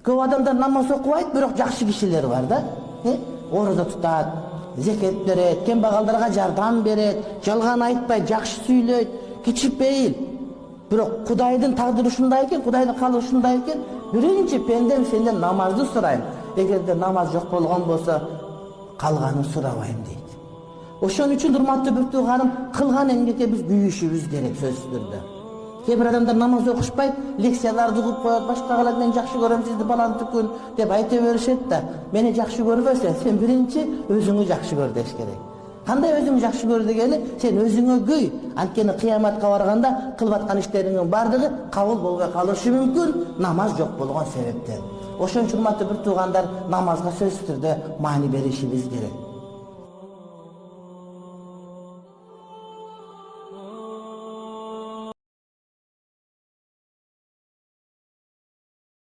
Көп адамдар намаз окубайт, бирок жакшы кишилер бар да. Ораза тутат, зекет берет, кембагалдарга жардам берет, жалган айтпайт, жакшы сүйлөйт, кичипейил. Бирок Кудайдын тагдыры ушундай экен, Кудайдын каалы ушундай экен. Биринчи пендем сенден намазды сурайм. Эгерде намаз жок болгон болсо, калганын сурабайм дейт. Ошон үчүн урматтуу бир тууганым, кылган эмгекке биз күйүшүбүз керек сөзсүз түрдө. Кээ бир адамдар намаз окушпайт, лекцияларды угуп коет, башкалар мен жакшы көрөм сизди баланты күн деп айта беришет да, мени жакшы көрбөсөң, сен биринчи өзүңү жакшы көр деш керек. Кандай өзүңү жакшы көр дегени, сен өзүңө көй. Анткени кыяматка барганда кылып аткан иштериңдин бардыгы кабыл болбой калышы мүмкүн, намаз жок болгон себептен. Ошон үчүн урматтуу бир туугандар, намазга сөзсүз түрдө маани беришибиз керек.